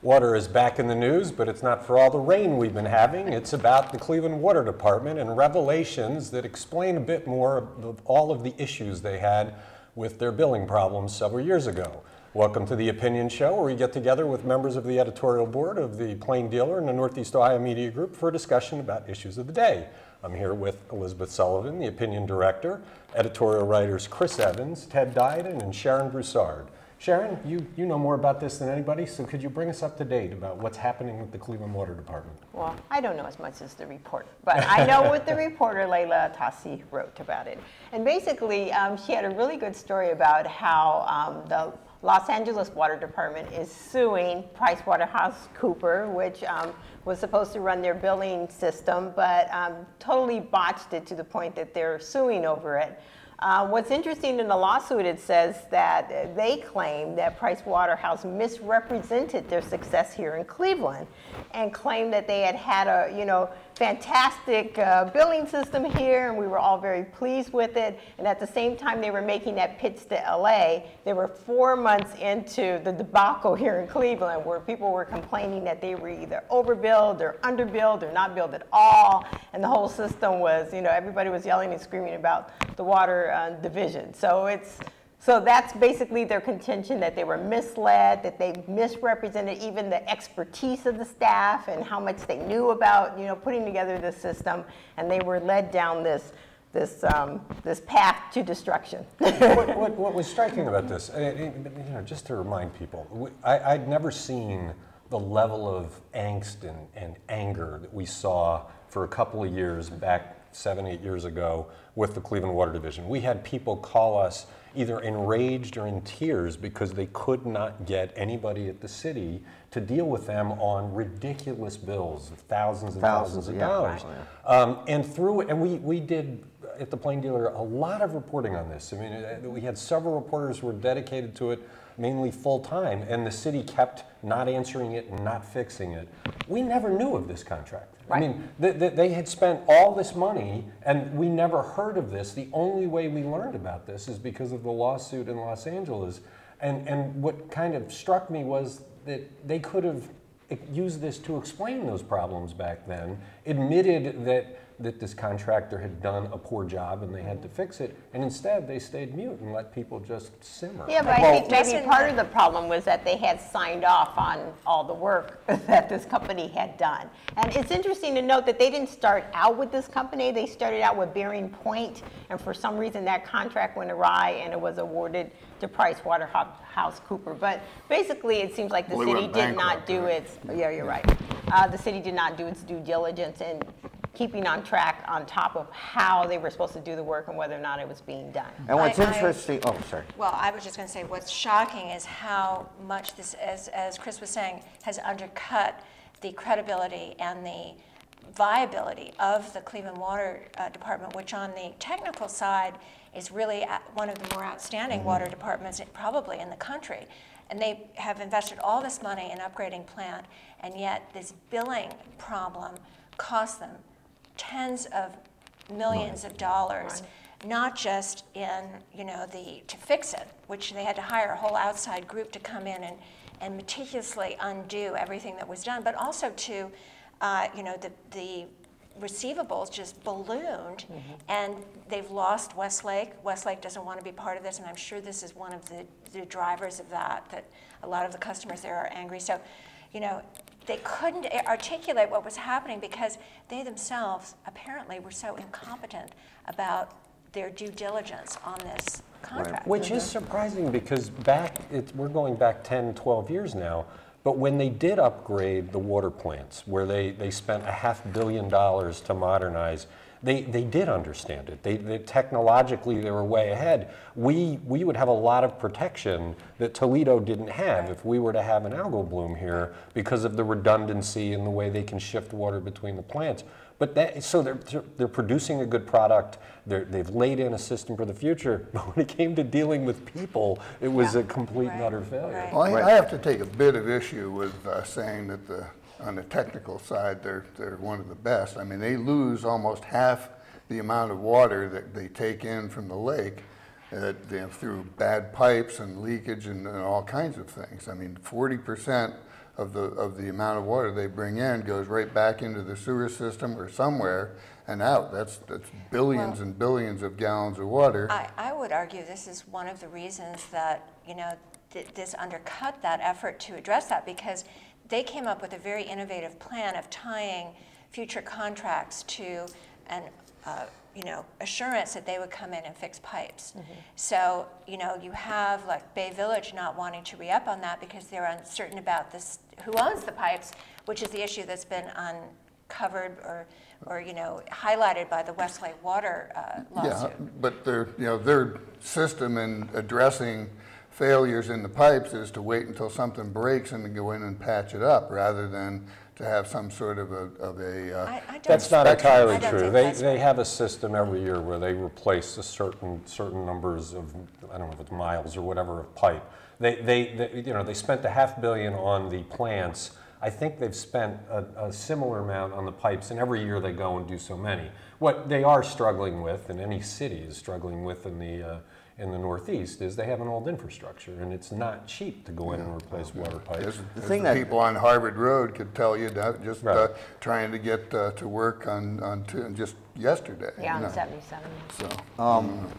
Water is back in the news, but it's not for all the rain we've been having. It's about the Cleveland Water Department and revelations that explain a bit more of all of the issues they had with their billing problems several years ago. Welcome to the Opinion Show, where we get together with members of the editorial board of the Plain Dealer and the Northeast Ohio Media Group for a discussion about issues of the day. I'm here with Elizabeth Sullivan, the Opinion Director, editorial writers Chris Evans, Ted Diadiun, and Sharon Broussard. Sharon, you know more about this than anybody, so could you bring us up to date about what's happening with the Cleveland Water Department? Well, I don't know as much as the reporter, but I know what the reporter, Layla Tassi, wrote about it. And basically, she had a really good story about how the Los Angeles Water Department is suing PricewaterhouseCoopers, which was supposed to run their billing system, but totally botched it to the point that they're suing over it. What's interesting in the lawsuit, it says that they claim that Pricewaterhouse misrepresented their success here in Cleveland and claimed that they had a, fantastic billing system here and we were all very pleased with it. And at the same time they were making that pitch to LA, they were 4 months into the debacle here in Cleveland where people were complaining that they were either overbilled or underbilled or not billed at all. And the whole system was, everybody was yelling and screaming about the water division. So that's basically their contention, that they were misled, that they misrepresented even the expertise of the staff and how much they knew about, putting together this system, and they were led down this path to destruction. what was striking about this, just to remind people, I'd never seen the level of angst and anger that we saw for a couple of years back 7-8 years ago with the Cleveland Water Division. We had people call us either enraged or in tears because they could not get anybody at the city to deal with them on ridiculous bills of thousands and thousands of dollars. And we did at the Plain Dealer a lot of reporting on this. I mean, we had several reporters who were dedicated to it, mainly full-time, and the city kept not answering it and not fixing it. We never knew of this contract. Right. I mean, they had spent all this money, and we never heard of this. The only way we learned about this is because of the lawsuit in Los Angeles. And what kind of struck me was that they could have used this to explain those problems back then, admitted that this contractor had done a poor job and they had to fix it, and instead they stayed mute and let people just simmer. Yeah, but I think maybe part of the problem was that they had signed off on all the work that this company had done. And it's interesting to note that they didn't start out with this company, they started out with Bearing Point, and for some reason that contract went awry and it was awarded to PricewaterhouseCoopers. But basically it seems like the city did not do its, yeah, you're right. The city did not do its due diligence in keeping on track on top of how they were supposed to do the work and whether or not it was being done. And what's interesting, oh, sorry. Well, I was just going to say what's shocking is how much this, as Chris was saying, has undercut the credibility and the viability of the Cleveland Water Department, which on the technical side is really one of the more outstanding water departments probably in the country. And they have invested all this money in upgrading plant, and yet this billing problem cost them tens of millions of dollars, not just in, to fix it, which they had to hire a whole outside group to come in and meticulously undo everything that was done, but also to, the receivables just ballooned, and they've lost Westlake. Westlake doesn't want to be part of this, and I'm sure this is one of the drivers of that a lot of the customers there are angry. So, they couldn't articulate what was happening because they themselves apparently were so incompetent about their due diligence on this contract. Right. Which is surprising because we're going back 10, 12 years now, but when they did upgrade the water plants, where they spent $500 million to modernize, they did understand it. They technologically, they were way ahead. We would have a lot of protection that Toledo didn't have if we were to have an algal bloom here because of the redundancy and the way they can shift water between the plants. But so they're producing a good product. They've laid in a system for the future. But when it came to dealing with people, it was a complete and utter failure. Right. Well, I have to take a bit of issue with saying that on the technical side, they're one of the best. I mean, they lose almost half the amount of water that they take in from the lake through bad pipes and leakage and all kinds of things. I mean, 40% of the amount of water they bring in goes right back into the sewer system or somewhere and out. That's billions and billions of gallons of water. I would argue this is one of the reasons that, you know, this undercut that effort to address that, because they came up with a very innovative plan of tying future contracts to an you know, assurance that they would come in and fix pipes. So, you know, you have like Bay Village not wanting to re-up on that because they're uncertain about this, who owns the pipes, which is the issue that's been uncovered or you know, highlighted by the Westlake Water lawsuit. Yeah, but their system in addressing failures in the pipes is to wait until something breaks and then go in and patch it up, rather than to have some sort of That's not entirely don't true. think They have a system every year where they replace a certain numbers of, I don't know if it's miles or whatever, of pipe. They you know, they spent $500 million on the plants. I think they've spent a similar amount on the pipes, and every year they go and do so many. What they are struggling with, and any city is struggling with in the Northeast, is they have an old infrastructure, and it's not cheap to go in and replace water pipes. As the people on Harvard Road could tell you, that just trying to get to work on just yesterday. Yeah, you know. on 77. So,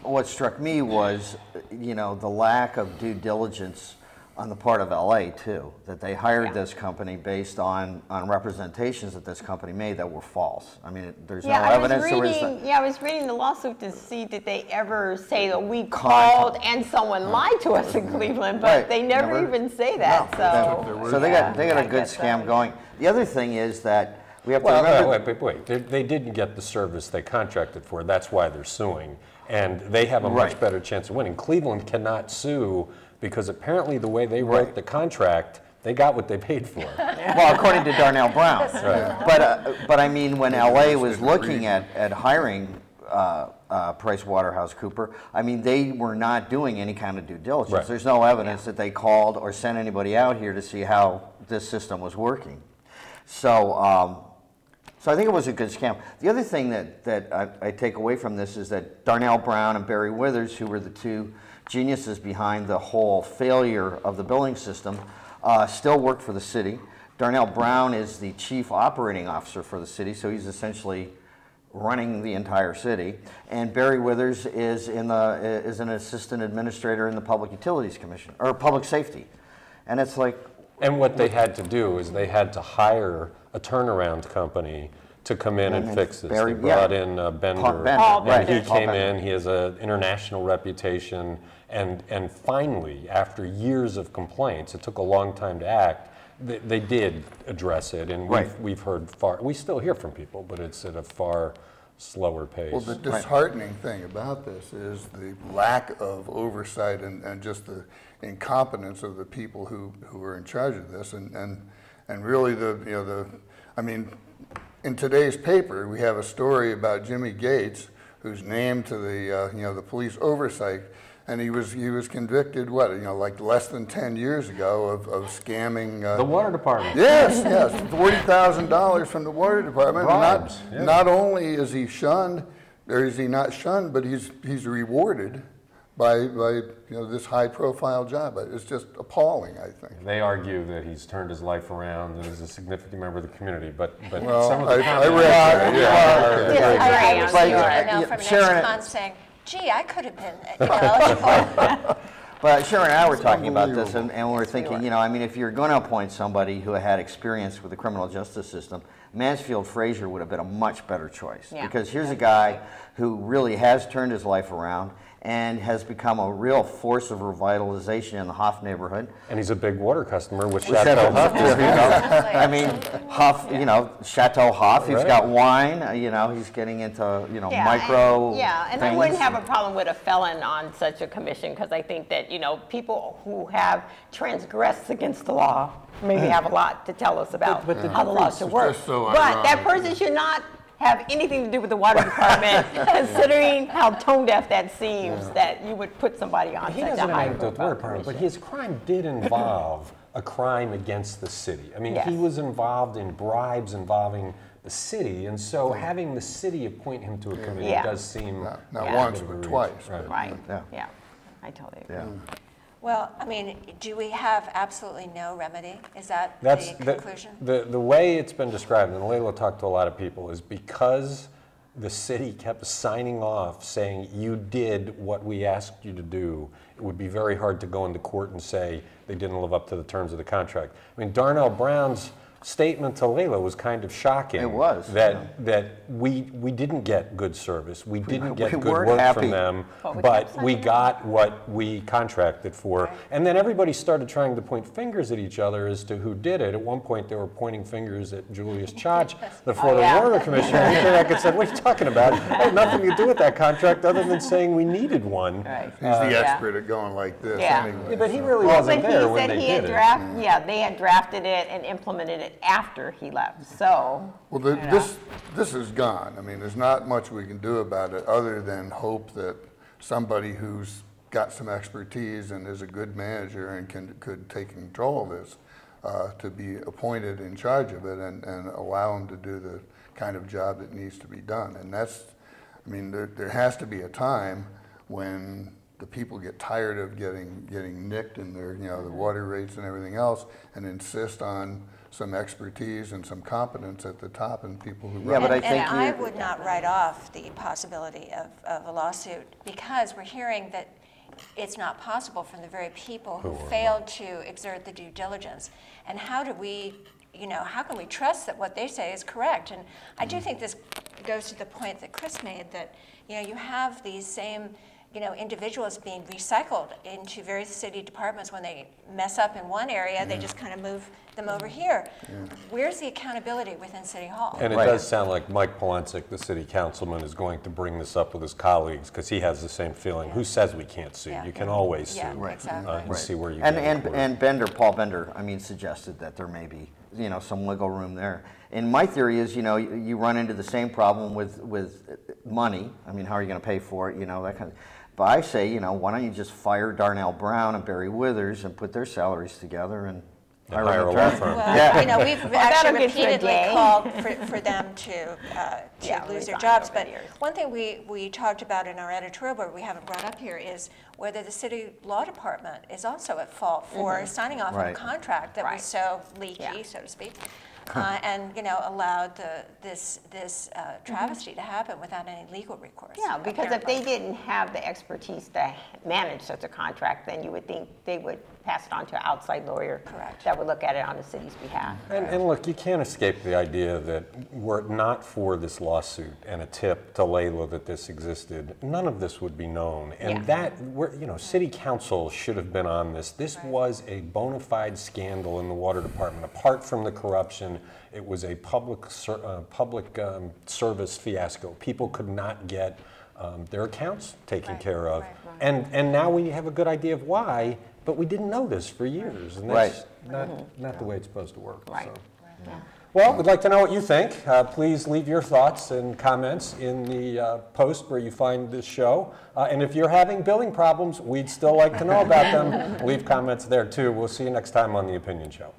What struck me was, you know, the lack of due diligence on the part of LA too, that they hired this company based on representations that this company made that were false. I mean, there's no evidence. I was reading the lawsuit to see did they ever say that we called and someone lied to us in Cleveland, but they never even say that. So they got a good scam going. The other thing is that we have to remember. Wait. They didn't get the service they contracted for. That's why they're suing, and they have a much better chance of winning. Cleveland cannot sue because apparently the way they wrote the contract, they got what they paid for. Well, according to Darnell Brown. But I mean, when LA was looking at hiring PricewaterhouseCoopers, I mean, they were not doing any kind of due diligence. There's no evidence that they called or sent anybody out here to see how this system was working. So, so I think it was a good scam. The other thing that I take away from this is that Darnell Brown and Barry Withers, who were the two geniuses behind the whole failure of the billing system, still work for the city. Darnell Brown is the chief operating officer for the city, so he's essentially running the entire city. And Barry Withers is an assistant administrator in the Public Utilities Commission, or Public Safety. And it's like... And what they had to do is they had to hire a turnaround company to come in and fix this. They brought in Bender, and he came in. He has an international reputation, and finally, after years of complaints, it took a long time to act. They did address it, and we've heard we still hear from people, but it's at a far slower pace. Well, the disheartening thing about this is the lack of oversight and just the incompetence of the people who are in charge of this, and really I mean, in today's paper we have a story about Jimmy Gates, who's named to the the police oversight, and he was convicted like less than 10 years ago of scamming the water department. Yes, $40,000 from the water department. Not only is he shunned, or is he not shunned, but he's rewarded by this high-profile job. It's just appalling, I think. They argue that he's turned his life around and is a significant member of the community, but well, some of the I read that. I from an ex-con saying, gee, I could have been eligible. But Sharon and I were talking about this, and we were thinking, I mean, if you're going to appoint somebody who had experience with the criminal justice system, Mansfield Frazier would have been a much better choice. Because here's a guy who really has turned his life around and has become a real force of revitalization in the Huff neighborhood. And he's a big water customer with Chateau Huff. I mean, Huff, Chateau Huff, he's got wine, he's getting into, micro and I wouldn't have a problem with a felon on such a commission, because I think that, people who have transgressed against the law maybe have a lot to tell us about how the law should work. But that person should not have anything to do with the water department, considering how tone deaf that seems, that you would put somebody on such a high profile. But his crime did involve a crime against the city. I mean, he was involved in bribes involving the city, and so having the city appoint him to a committee does seem not once but twice. Right. Yeah. I totally agree. Well, I mean, do we have absolutely no remedy? Is that That's the conclusion? The way it's been described, and Layla talked to a lot of people, is because the city kept signing off saying you did what we asked you to do, it would be very hard to go into court and say they didn't live up to the terms of the contract. I mean, Darnell Brown's statement to Layla was kind of shocking. It was. That we didn't get good service, we didn't get good weren't work happy. from them, But but we got what we contracted for. Right. And then everybody started trying to point fingers at each other as to who did it. At one point, they were pointing fingers at Julius Chach, the Florida yeah. Water Commissioner. And he came back and said, "What are you talking about? It had nothing to do with that contract other than saying we needed one." Right. He's the Yeah. expert at going like this Yeah. anyway. Yeah, but he so. really Well, wasn't but he there when said they he did had it. they had drafted it and implemented it after he left. So, Well, you know. this is gone. I mean, there's not much we can do about it other than hope that somebody who's got some expertise and is a good manager and could take control of this to be appointed in charge of it and allow him to do the kind of job that needs to be done. And that's, I mean, there has to be a time when the people get tired of getting nicked in their, the water rates and everything else, and insist on some expertise and some competence at the top and people who Yeah, run but it. I think And I you- would not write off the possibility of a lawsuit because we're hearing that it's not possible from the very people who failed to exert the due diligence. And how do we, how can we trust that what they say is correct? And I do think this goes to the point that Chris made that, you have these same individuals being recycled into various city departments. When they mess up in one area, they just kind of move them over here. Where's the accountability within City Hall? And it Right. does sound like Mike Polensek, the city councilman, is going to bring this up with his colleagues because he has the same feeling. Who says we can't sue? Yeah. You can always sue. Yeah, Right. exactly. And see where you And get in court. and Paul Bender, I mean, suggested that there may be, some wiggle room there. And my theory is, you run into the same problem with money. I mean, how are you going to pay for it? That kind of. But I say, why don't you just fire Darnell Brown and Barry Withers and put their salaries together and hire an a law attorney? firm. Well, we've that'll actually get to a repeatedly day. called for them to Yeah, lose their resign jobs. over But the years. one thing we talked about in our editorial board we haven't brought up here is whether the city law department is also at fault for signing off on a Right. contract that Right. was so leaky, Yeah. so to speak. And allowed this travesty to happen without any legal recourse. Yeah, because if apparently. they didn't have the expertise to manage such a contract, then you would think they would pass it on to an outside lawyer. Correct. That would look at it on the city's behalf. And look, you can't escape the idea that were it not for this lawsuit and a tip to Layla that this existed, none of this would be known. And Yeah. city council should have been on this. This was a bona fide scandal in the water department. Apart from the corruption, it was a public service fiasco. People could not get their accounts taken care of. Right. And now we have a good idea of why, but we didn't know this for years. And that's not the way it's supposed to work. Right. So. Yeah. Well, we'd like to know what you think. Please leave your thoughts and comments in the post where you find this show. And if you're having billing problems, we'd still like to know about them. Leave comments there too. We'll see you next time on The Opinion Show.